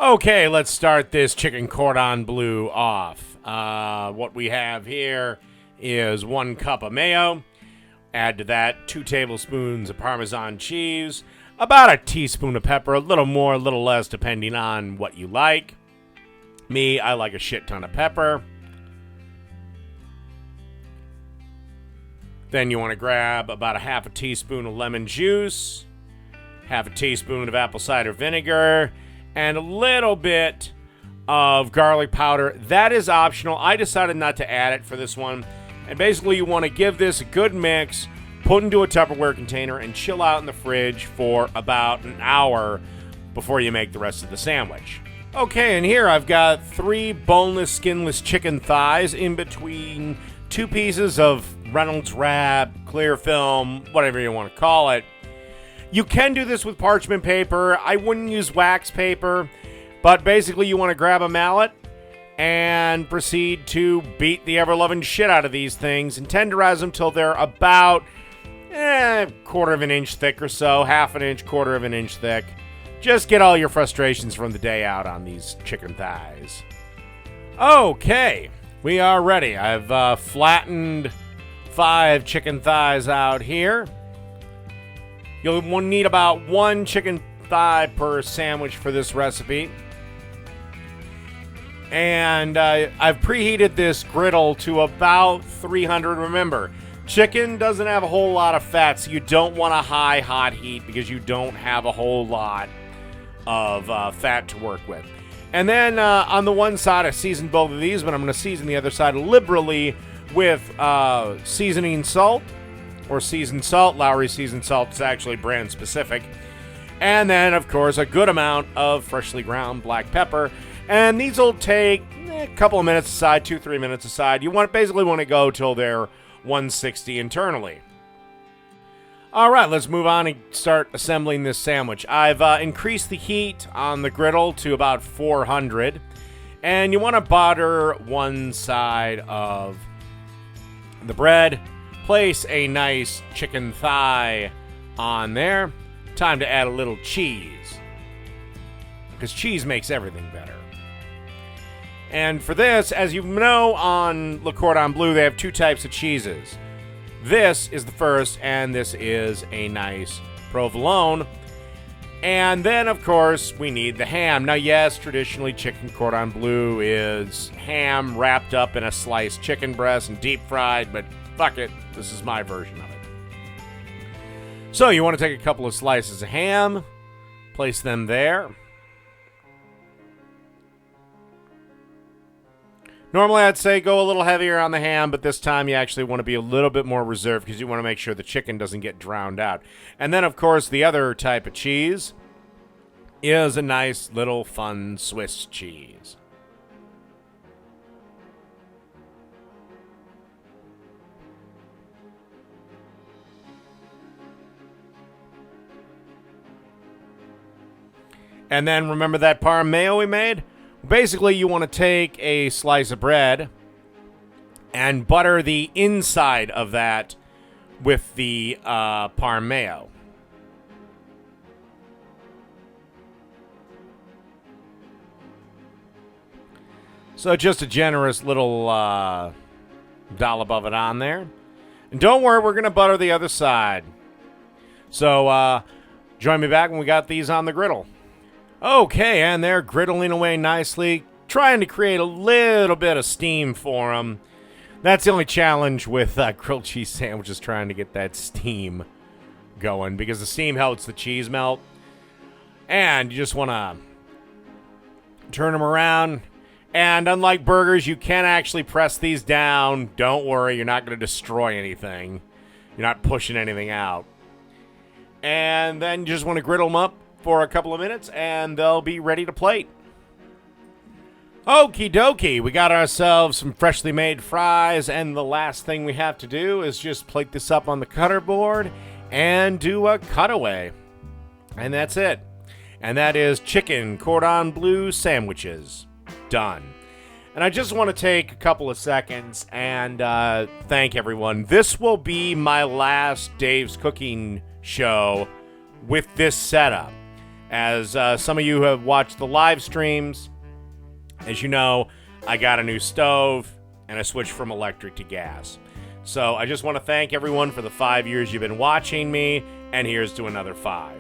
Okay, let's start this chicken cordon bleu off. What we have here is 1 cup of mayo. Add to that 2 tablespoons of Parmesan cheese, about a teaspoon of pepper, a little more, a little less, depending on what you like. Me, I like a shit ton of pepper. Then you want to grab about a half a teaspoon of lemon juice, half a teaspoon of apple cider vinegar, and a little bit of garlic powder. That is optional. I decided not to add it for this one. And basically you want to give this a good mix, put into a Tupperware container, and chill out in the fridge for about an hour before you make the rest of the sandwich. Okay, and here I've got 3 boneless, skinless chicken thighs in between 2 pieces of Reynolds wrap, clear film, whatever you want to call it. You can do this with parchment paper. I wouldn't use wax paper, but basically you want to grab a mallet and proceed to beat the ever-loving shit out of these things and tenderize them till they're about quarter of an inch thick or so, half an inch, quarter of an inch thick. Just get all your frustrations from the day out on these chicken thighs. Okay, we are ready. I've flattened 5 chicken thighs out here. You'll need about 1 chicken thigh per sandwich for this recipe. And I've preheated this griddle to about 300. Remember, chicken doesn't have a whole lot of fat, so you don't want a high hot heat because you don't have a whole lot of fat to work with. And then on the one side, I seasoned both of these, but I'm going to season the other side liberally with seasoning salt. Or seasoned salt. Lowry seasoned salt is actually brand specific. And then, of course, a good amount of freshly ground black pepper. And these will take a couple of minutes aside, 2-3 minutes aside. You basically want to go till they're 160 internally. All right, let's move on and start assembling this sandwich. I've increased the heat on the griddle to about 400. And you want to butter one side of the bread. Place a nice chicken thigh on there. Time to add a little cheese, because cheese makes everything better. And for this, as you know, on Le Cordon Bleu, they have 2 types of cheeses. This is the first, and this is a nice provolone. And then, of course, we need the ham. Now, yes, traditionally, chicken cordon bleu is ham wrapped up in a sliced chicken breast and deep fried, but fuck it, this is my version of it. So you want to take a couple of slices of ham, place them there. Normally I'd say go a little heavier on the ham, but this time you actually want to be a little bit more reserved because you want to make sure the chicken doesn't get drowned out. And then, of course, the other type of cheese is a nice little fun Swiss cheese. And then remember that parm mayo we made? Basically, you want to take a slice of bread and butter the inside of that with the parm mayo. So just a generous little dollop of it on there. And don't worry, we're going to butter the other side. So join me back when we got these on the griddle. Okay, and they're griddling away nicely, trying to create a little bit of steam for them. That's the only challenge with grilled cheese sandwiches, trying to get that steam going, because the steam helps the cheese melt. And you just want to turn them around. And unlike burgers, you can actually press these down. Don't worry, you're not going to destroy anything. You're not pushing anything out. And then you just want to griddle them up for a couple of minutes, and they'll be ready to plate. Okie dokie, we got ourselves some freshly made fries, and the last thing we have to do is just plate this up on the cutter board and do a cutaway. And that's it. And that is chicken cordon bleu sandwiches. Done. And I just want to take a couple of seconds and thank everyone. This will be my last Dave's Cooking show with this setup. As some of you have watched the live streams, as you know, I got a new stove and I switched from electric to gas. So I just want to thank everyone for the 5 years you've been watching me, and here's to another 5.